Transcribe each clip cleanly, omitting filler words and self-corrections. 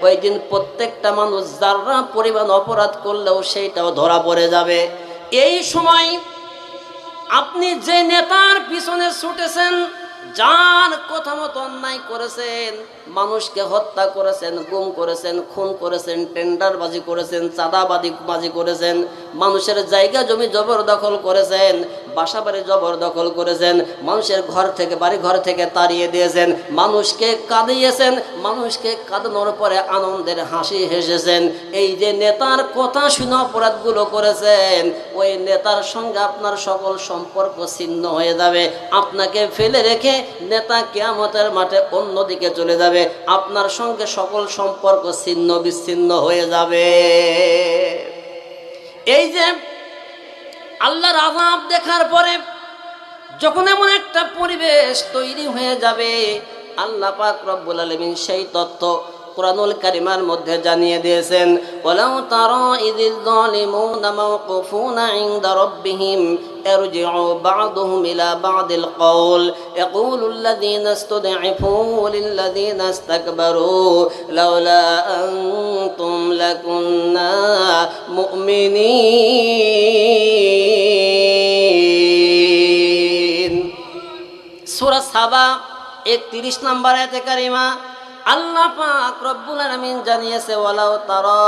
ওই দিন প্রত্যেকটা মানুষ যারা পরিমাণ অপরাধ করলেও সেইটাও ধরা পড়ে যাবে। এই সময় আপনি যে নেতার পিছনে ছুটেছেন, যার কথা মতো অন্যায় করেছেন, মানুষকে হত্যা করেছেন, গুম করেছেন, খুন করেছেন, টেন্ডারবাজি করেছেন, চাঁদাবাজি করেছেন, মানুষের জায়গা জমি জবরদখল করেছেন, বাসাবাড়ি জবরদখল করেছেন, মানুষের বাড়ি ঘর থেকে তাড়িয়ে দিয়েছেন, মানুষকে কাঁদিয়েছেন, মানুষকে কাঁদানোর পরে আনন্দের হাসি হেসেছেন। এই যে নেতার কথা শুনে অপরাধগুলো করেছেন, ওই নেতার সঙ্গে আপনার সকল সম্পর্ক ছিন্ন হয়ে যাবে। আপনাকে ফেলে রেখে নেতা কিয়ামতের মাঠে অন্যদিকে চলে যাবে, আপনার সঙ্গে সকল সম্পর্ক ছিন্ন বিচ্ছিন্ন হয়ে যাবে। এই যে আল্লাহর আযাব দেখার পরে যখন এমন একটা পরিবেশ তৈরি হয়ে যাবে, আল্লাহ পাক রব্বুল আলামিন সেই তথ্য কুরআনুল কারীমের মধ্যে জানিয়ে দিয়েছেন। ওয়ালাউ তারা ইযিল যালিমুনা মাওকুফুনা ইনদা রাব্বিহিম ইয়ারজিউ বা'দুহুম ইলা বা'দিল কওল ইয়াকুলুল্লাযীনা ইসতুদঈফু লিল্লাযীনা ইসতাকবারু লাউলা আনতুম লাকুন্না মুমিনিন। সূরা সাবা 31 নম্বর আয়াতে কারিমা আল্লাহ পাক রব্বুল আলামিন জানিয়েছে, ওয়ালাউ তারা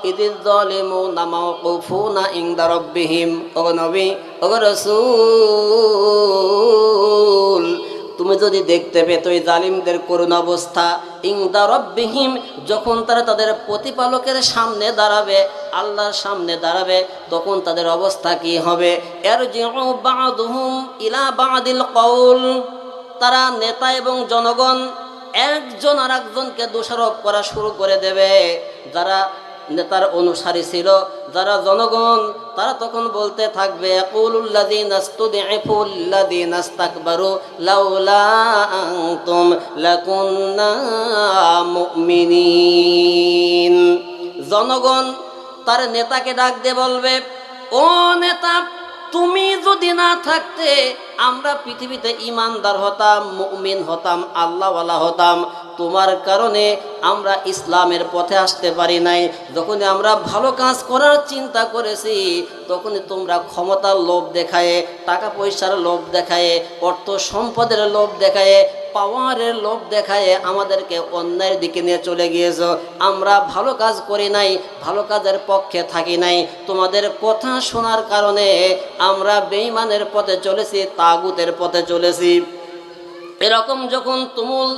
ইযিল যালিমুনা মাওকুফুনা ইনদা রাব্বিহিম। ও নবী, ও রাসূল, তুমি যদি দেখতে পেত এই জালিমদের করুণ অবস্থা, ইনদা রাব্বিহিম, যখন তারা তাদের প্রতিপালকের সামনে দাঁড়াবে, আল্লাহর সামনে দাঁড়াবে, তখন তাদের অবস্থা কি হবে? ইয়ারজিউ বা'দুহুম ইলা বা'দিল কওল, তারা নেতা এবং জনগণ একজন আর একজনকে দোষারোপ করা শুরু করে দেবে। যারা নেতার অনুসারী ছিল, যারা জনগণ, তারা তখন বলতে থাকবে, ইয়াকুলুল্লাযীনা ইসতুদঈফু লিল্লাযীনা ইসতাকবারু লাউলা আনতুম লাকুন্না মুমিনিন। জনগণ তার নেতাকে ডাক দিয়ে বলবে, ও নেতা, তুমি যদি না থাকতে আমরা পৃথিবীতে ঈমানদার হতাম, মুমিন হতাম, আল্লাহওয়ালা হতাম। তোমার কারণে আমরা ইসলামের পথে আসতে পারি নাই। যখন আমরা ভালো কাজ করার চিন্তা করেছি, তখনই তোমরা ক্ষমতার লোভ দেখায়, টাকা পয়সার লোভ দেখায়, অর্থ সম্পদের লোভ দেখায়, পাওয়ারের লোভ দেখায় আমাদেরকে অন্যায়ের দিকে নিয়ে চলে গিয়েছ। আমরা ভালো কাজ করি নাই, ভালো কাজের পক্ষে থাকি নাই। তোমাদের কথা শোনার কারণে আমরা বেঈমানের পথে চলেছি, তাগুতের পথে চলেছি। এরকম যখন তুমুল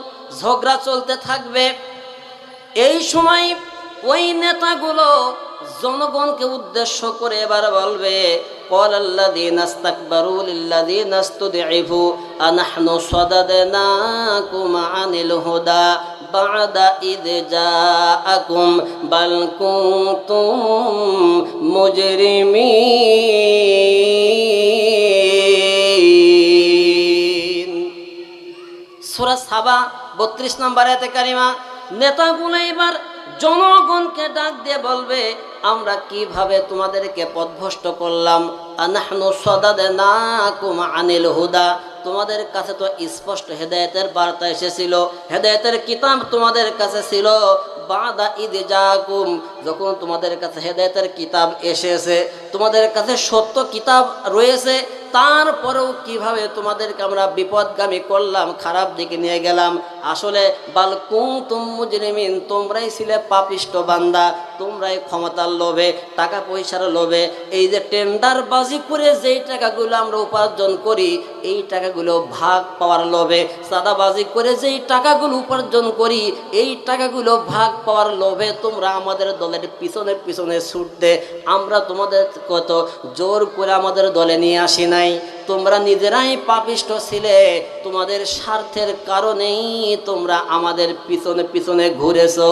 ঝগড়া চলতে থাকবে, এই সময় ওই নেতাগুলো জনগণকে উদ্দেশ্য করে এবার বলবে, ক্বালাল্লাযীনা ইসতাকবারু লিল্লাযীনা ইসতুদঈফু আনাহনু সাদাদনাকুম আনিল হুদা বা'দা ইয জাআকুম বাল কুনতুম মুজরিমিন। সূরা সাবা 32 নম্বর আয়াতে কারিমা। নেতাগুলো এবার জনগণকে ডাক দিয়ে বলবে, আমরা কিভাবে তোমাদেরকে পথভ্রষ্ট করলাম। আনাহনু সাদাদনাকুম আনিল হুদা, তোমাদের কাছে তো স্পষ্ট হেদায়েতের বার্তা এসেছিল, হেদায়েতের কিতাব তোমাদের কাছে ছিল। বাদা ইয জাআকুম, যখন তোমাদের কাছে হেদায়েতের কিতাব এসেছে, তোমাদের কাছে সত্য কিতাব রয়েছে, তারপরেও কিভাবে তোমাদেরকে আমরা বিপদগামী করলাম, খারাপ দিকে নিয়ে গেলাম। আসলে বাল কুনতুম মুজরিমিন, তোমরাই ছিলে পাপিষ্ট বান্দা, তোমরাই ক্ষমতার লোভে, টাকা পয়সার লোভে, এই যে টেন্ডারবাজি করে যেই টাকাগুলো আমরা উপার্জন করি, এই টাকাগুলো ভাগ পাওয়ার লোভে, চাঁদাবাজি করে যেই টাকাগুলো উপার্জন করি, এই টাকাগুলো ভাগ পাওয়ার লোভে তোমরা আমাদের দলের পিছনে পিছনে ছুটতে, আমরা তোমাদের কত জোর করে আমাদের দলে নিয়ে আসি নাই। তোমরা নিজেরাই পাপিষ্ট ছিলে, তোমাদের স্বার্থের কারণেই তোমরা আমাদের পিছনে পিছনে ঘুরেছো।